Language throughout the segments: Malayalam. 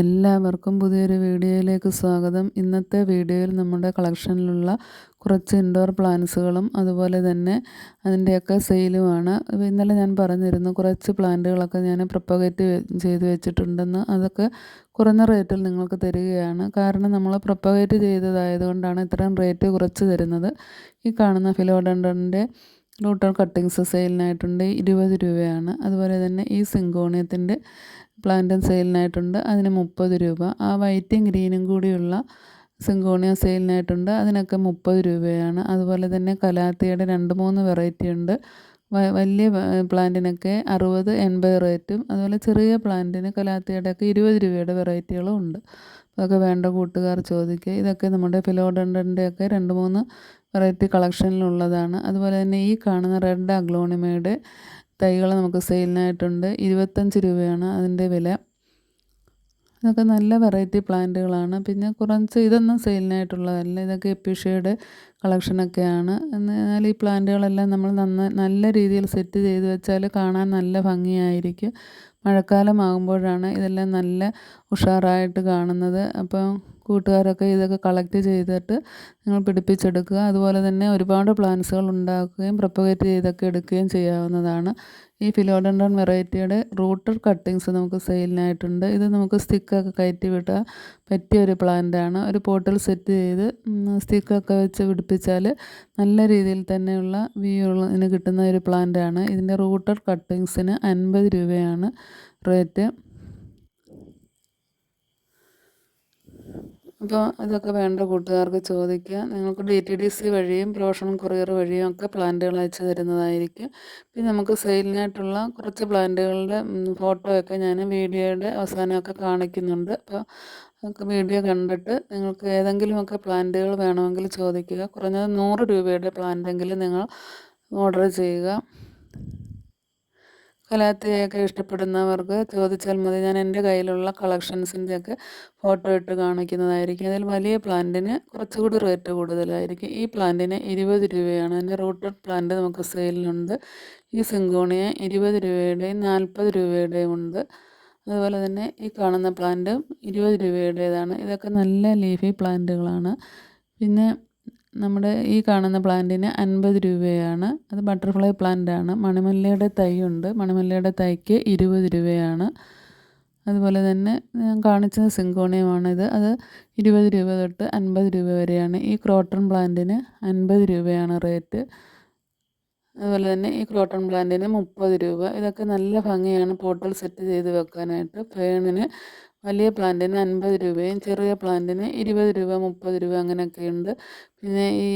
എല്ലാവർക്കും പുതിയൊരു വീഡിയോയിലേക്ക് സ്വാഗതം. ഇന്നത്തെ വീഡിയോയിൽ നമ്മുടെ കളക്ഷനിലുള്ള കുറച്ച് ഇൻഡോർ പ്ലാന്റ്സുകളും അതുപോലെ തന്നെ അതിൻ്റെയൊക്കെ സെയിലുമാണ്. ഇന്നലെ ഞാൻ പറഞ്ഞിരുന്നു കുറച്ച് പ്ലാന്റുകളൊക്കെ ഞാൻ പ്രൊപ്പഗേറ്റ് ചെയ്ത് വെച്ചിട്ടുണ്ടെന്ന്. അതൊക്കെ കുറഞ്ഞ റേറ്റിൽ നിങ്ങൾക്ക് തരികയാണ്. കാരണം നമ്മൾ പ്രൊപ്പഗേറ്റ് ചെയ്തതായതുകൊണ്ടാണ് ഇത്രയും റേറ്റ് കുറച്ച് തരുന്നത്. ഈ കാണുന്ന ഫിലോഡൻഡ്രൻ്റെ റൂട്ടർ കട്ടിങ്സ് സെയിലിനായിട്ടുണ്ട്, 20 രൂപയാണ്. അതുപോലെ തന്നെ ഈ സിങ്കോണിയത്തിൻ്റെ പ്ലാന്റും സെയിലിനായിട്ടുണ്ട്, അതിന് 30 രൂപ. ആ വൈറ്റും ഗ്രീനും കൂടിയുള്ള സിങ്കോണിയ സെയിലിനായിട്ടുണ്ട്, അതിനൊക്കെ 30 രൂപയാണ്. അതുപോലെ തന്നെ കലാത്തിയുടെ 2-3 വെറൈറ്റി ഉണ്ട്. വലിയ പ്ലാന്റിനൊക്കെ 60-80 റേറ്റും, അതുപോലെ ചെറിയ പ്ലാന്റിന് കലാത്തിയുടെയൊക്കെ 20 രൂപയുടെ വെറൈറ്റികളും ഉണ്ട്. അതൊക്കെ വേണ്ട കൂട്ടുകാർ ചോദിക്കുക. ഇതൊക്കെ നമ്മുടെ ഫിലോഡൻഡ്രൻ്റെയൊക്കെ 2-3 വെറൈറ്റി കളക്ഷനിലുള്ളതാണ്. അതുപോലെ തന്നെ ഈ കാണുന്ന റെഡ് അഗ്ലോണിമയുടെ തൈകൾ നമുക്ക് സെയിലിനായിട്ടുണ്ട്, 25 രൂപയാണ് അതിൻ്റെ വില. ഇതൊക്കെ നല്ല വെറൈറ്റി പ്ലാന്റുകളാണ്. പിന്നെ കുറച്ച് ഇതൊന്നും സെയിലിനായിട്ടുള്ളതല്ല, ഇതൊക്കെ എപ്പിഷ്യയുടെ കളക്ഷനൊക്കെയാണ്. എന്നാൽ ഈ പ്ലാന്റുകളെല്ലാം നമ്മൾ നല്ല രീതിയിൽ സെറ്റ് ചെയ്ത് വെച്ചാൽ കാണാൻ നല്ല ഭംഗിയായിരിക്കും. മഴക്കാലമാകുമ്പോഴാണ് ഇതെല്ലാം നല്ല ഉഷാറായിട്ട് കാണുന്നത്. അപ്പം കൂട്ടുകാരൊക്കെ ഇതൊക്കെ കളക്ട് ചെയ്തിട്ട് നിങ്ങൾ പിടിപ്പിച്ചെടുക്കുക. അതുപോലെ തന്നെ ഒരുപാട് പ്ലാന്റ്സുകൾ ഉണ്ടാക്കുകയും പ്രൊപ്പഗേറ്റ് ചെയ്തൊക്കെ എടുക്കുകയും ചെയ്യാവുന്നതാണ്. ഈ ഫിലോഡൻഡ്രൻ വെറൈറ്റിയുടെ റൂട്ടർ കട്ടിങ്സ് നമുക്ക് സെയിലിനായിട്ടുണ്ട്. ഇത് നമുക്ക് സ്റ്റിക്കൊക്കെ കയറ്റി വിട്ടാൽ പറ്റിയൊരു പ്ലാന്റാണ്. ഒരു പോട്ടിൽ സെറ്റ് ചെയ്ത് സ്റ്റിക്കൊക്കെ വെച്ച് പിടിപ്പിച്ചാൽ നല്ല രീതിയിൽ തന്നെയുള്ള വ്യൂവിന് കിട്ടുന്ന ഒരു പ്ലാന്റാണ്. ഇതിൻ്റെ റൂട്ടർ കട്ടിങ്സിന് 50 രൂപയാണ് റേറ്റ്. അപ്പോൾ ഇതൊക്കെ വേണ്ട കൂട്ടുകാർക്ക് ചോദിക്കുക. നിങ്ങൾക്ക് DTDC വഴിയും പ്രൊഫഷണൽ കൊറിയർ വഴിയും ഒക്കെ പ്ലാന്റുകൾ അയച്ചു തരുന്നതായിരിക്കും. പിന്നെ നമുക്ക് സെയിലിനായിട്ടുള്ള കുറച്ച് പ്ലാന്റുകളുടെ ഫോട്ടോയൊക്കെ ഞാൻ വീഡിയോയുടെ അവസാനമൊക്കെ കാണിക്കുന്നുണ്ട്. അപ്പോൾ നമുക്ക് വീഡിയോ കണ്ടിട്ട് നിങ്ങൾക്ക് ഏതെങ്കിലുമൊക്കെ പ്ലാന്റുകൾ വേണമെങ്കിൽ ചോദിക്കുക. കുറഞ്ഞത് 100 രൂപയുടെ പ്ലാന്റെങ്കിലും നിങ്ങൾ ഓർഡർ ചെയ്യുക. കലാത്തിയൊക്കെ ഇഷ്ടപ്പെടുന്നവർക്ക് ചോദിച്ചാൽ മതി, ഞാൻ എൻ്റെ കയ്യിലുള്ള കളക്ഷൻസിൻ്റെയൊക്കെ ഫോട്ടോ ഇട്ട് കാണിക്കുന്നതായിരിക്കും. അതിൽ വലിയ പ്ലാന്റിന് കുറച്ചുകൂടി റേറ്റ് കൂടുതലായിരിക്കും. ഈ പ്ലാന്റിന് 20 രൂപയാണ്. അതിൻ്റെ റൂട്ടഡ് പ്ലാന്റ് നമുക്ക് സെയിലിനുണ്ട്. ഈ സിങ്കോണിയ 20 രൂപയുടെയും 40 രൂപയുടെയും ഉണ്ട്. അതുപോലെ തന്നെ ഈ കാണുന്ന പ്ലാന്റ് 20 രൂപയുടേതാണ്. ഇതൊക്കെ നല്ല ലീഫി പ്ലാന്റുകളാണ്. പിന്നെ നമ്മുടെ ഈ കാണുന്ന പ്ലാന്റിന് 50 രൂപയാണ്. അത് ബട്ടർഫ്ലൈ പ്ലാന്റാണ്. മണിമല്ലയുടെ തൈയുണ്ട്, മണിമല്ലയുടെ തൈക്ക് 20 രൂപയാണ്. അതുപോലെ തന്നെ ഞാൻ കാണിച്ച സിങ്കോണിയമാണിത്, അത് 20 രൂപ തൊട്ട് 50 രൂപ വരെയാണ്. ഈ ക്രോട്ടൺ പ്ലാന്റിന് 50 രൂപയാണ് റേറ്റ്. അതുപോലെ തന്നെ ഈ ക്രോട്ടൺ പ്ലാന്റിന് 30 രൂപ. ഇതൊക്കെ നല്ല ഭംഗിയാണ് പോട്ടിൽ സെറ്റ് ചെയ്ത് വെക്കാനായിട്ട്. ഫേണിന് വലിയ പ്ലാന്റിന് 50 രൂപയും ചെറിയ പ്ലാന്റിന് 20 രൂപ 30 രൂപ അങ്ങനെയൊക്കെയുണ്ട്. പിന്നെ ഈ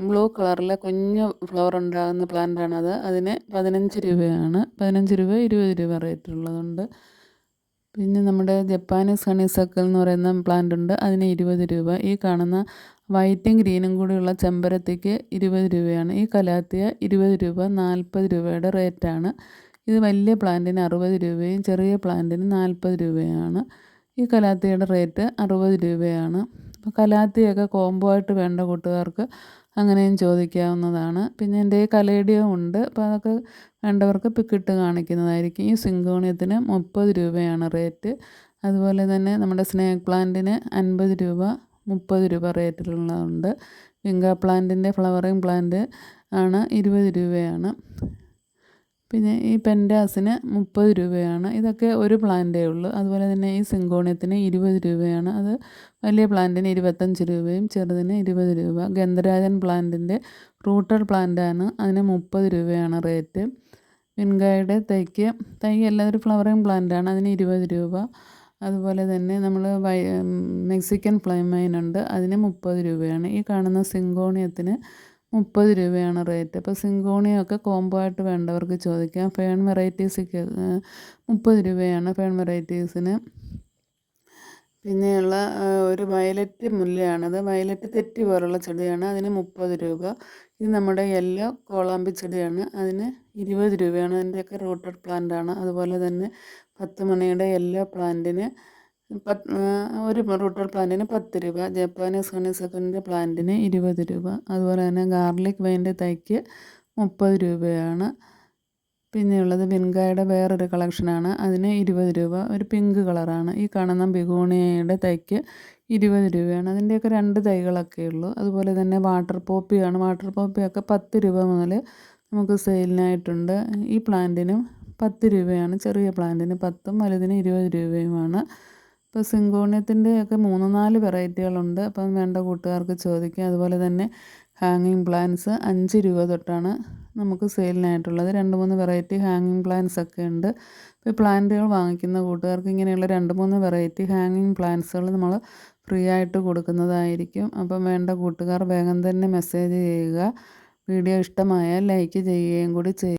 ബ്ലൂ കളറിലെ കുഞ്ഞു ഫ്ലവർ ഉണ്ടാകുന്ന പ്ലാന്റാണത്, അതിന് 15 രൂപയാണ്. 15 രൂപ 20 രൂപ റേറ്റുള്ളതുണ്ട്. പിന്നെ നമ്മുടെ ജപ്പാനീസ് ഹണിസക്കിൾ എന്ന് പറയുന്ന പ്ലാന്റ് ഉണ്ട്, അതിന് 20 രൂപ. ഈ കാണുന്ന വൈറ്റും ഗ്രീനും കൂടിയുള്ള ചെമ്പരത്തിക്ക് 20 രൂപയാണ്. ഈ കലാത്തിയ 20 രൂപ 40 രൂപയുടെ റേറ്റാണ്. ഇത് വലിയ പ്ലാന്റിന് 60 രൂപയും ചെറിയ പ്ലാന്റിന് 40 രൂപയാണ്. ഈ കലാത്തിയുടെ റേറ്റ് 60 രൂപയാണ്. അപ്പോൾ കലാത്തിയൊക്കെ കോംബോ ആയിട്ട് വേണ്ട കൂട്ടുകാർക്ക് അങ്ങനെയും ചോദിക്കാവുന്നതാണ്. പിന്നെ എൻ്റെ കലേഡിയം ഉണ്ട്, അപ്പോൾ അതൊക്കെ വേണ്ടവർക്ക് പിക്കിട്ട് കാണിക്കുന്നതായിരിക്കും. ഈ സിങ്കോണിയത്തിന് 30 രൂപയാണ് റേറ്റ്. അതുപോലെ തന്നെ നമ്മുടെ സ്നേക്ക് പ്ലാന്റിന് 50 രൂപ 30 രൂപ റേറ്റിലുള്ളതുണ്ട്. വിങ്ക പ്ലാന്റിൻ്റെ ഫ്ലവറിങ് പ്ലാന്റ് ആണ് 20 രൂപയാണ്. പിന്നെ ഈ പെൻറ്റാസിന് 30 രൂപയാണ്. ഇതൊക്കെ ഒരു പ്ലാന്റേ ഉള്ളൂ. അതുപോലെ തന്നെ ഈ സിങ്കോണിയത്തിന് 20 രൂപയാണ്. അത് വലിയ പ്ലാന്റിന് 25 രൂപയും ചെറുതിന് 20 രൂപ. ഗന്ധരാജൻ പ്ലാന്റിൻ്റെ റൂട്ടഡ് പ്ലാന്റാണ്, അതിന് 30 രൂപയാണ് റേറ്റ്. വിൻഗായുടെ തൈ എല്ലാവരും ഫ്ലവറിങ് പ്ലാന്റാണ്, അതിന് 20 രൂപ. അതുപോലെ തന്നെ നമ്മൾ മെക്സിക്കൻ ഫ്ലൈമൈൻ ഉണ്ട്, അതിന് 30 രൂപയാണ്. ഈ കാണുന്ന സിങ്കോണിയത്തിന് 30 രൂപയാണ് റേറ്റ്. അപ്പോൾ സിങ്കോണിയൊക്കെ കോംബോ ആയിട്ട് വേണ്ടവർക്ക് ചോദിക്കാം. ഫേൺ വെറൈറ്റീസൊക്കെ 30 രൂപയാണ് ഫേൺ വെറൈറ്റീസിന്. പിന്നെയുള്ള ഒരു വയലറ്റ് മുല്ലയാണത്, വയലറ്റ് തെറ്റി പോലുള്ള ചെടിയാണ്, അതിന് 30 രൂപ. ഇത് നമ്മുടെ യെല്ലോ കോളാമ്പി ചെടിയാണ്, അതിന് 20 രൂപയാണ്. അതിൻ്റെയൊക്കെ റൂട്ടഡ് പ്ലാന്റാണ്. അതുപോലെ തന്നെ 10 മണിയുടെ യെല്ലോ പ്ലാന്റിന് ഒരു റൂട്ടഡ് പ്ലാന്റിന് 10 രൂപ. ജപ്പാനീസ് ഹണിസക്കിളിൻ്റെ പ്ലാന്റിന് 20 രൂപ. അതുപോലെ തന്നെ ഗാർലിക് വൈൻ്റെ തൈക്ക് 30 രൂപയാണ്. പിന്നെയുള്ളത് വിൻഗായുടെ വേറൊരു കളക്ഷനാണ്. അതിന് 20 രൂപ. ഒരു പിങ്ക് കളറാണ്. ഈ കാണുന്ന ബിഗോണിയയുടെ തൈക്ക് 20 രൂപയാണ്. അതിൻ്റെയൊക്കെ 2 തൈകളൊക്കെ ഉള്ളൂ. അതുപോലെ തന്നെ വാട്ടർ പോപ്പിയാണ്. വാട്ടർ പോപ്പിയൊക്കെ 10 രൂപ മുതൽ നമുക്ക് സെയിലിനായിട്ടുണ്ട്. ഈ പ്ലാന്റിനും 10 രൂപയാണ്. ചെറിയ പ്ലാന്റിന് 10ഉം വലുതിന് 20 രൂപയുമാണ്. ഇപ്പോൾ സിങ്കോണിയത്തിൻ്റെയൊക്കെ 3, 4 വെറൈറ്റികളുണ്ട്. അപ്പം വേണ്ട കൂട്ടുകാർക്ക് ചോദിക്കാം. അതുപോലെ തന്നെ ഹാങ്ങിങ് പ്ലാന്റ്സ് 5 രൂപ തൊട്ടാണ് നമുക്ക് സെയിലിനായിട്ടുള്ളത്. 2, 3 വെറൈറ്റി ഹാങ്ങിങ് പ്ലാന്റ്സ് ഒക്കെ ഉണ്ട്. ഇപ്പോൾ ഈ പ്ലാന്റുകൾ വാങ്ങിക്കുന്ന കൂട്ടുകാർക്ക് ഇങ്ങനെയുള്ള 2, 3 വെറൈറ്റി ഹാങ്ങിങ് പ്ലാന്റ്സുകൾ നമ്മൾ ഫ്രീ ആയിട്ട് കൊടുക്കുന്നതായിരിക്കും. അപ്പം വേണ്ട കൂട്ടുകാർ വേഗം തന്നെ മെസ്സേജ് ചെയ്യുക. വീഡിയോ ഇഷ്ടമായാൽ ലൈക്ക് ചെയ്യുകയും കൂടി ചെയ്യുക.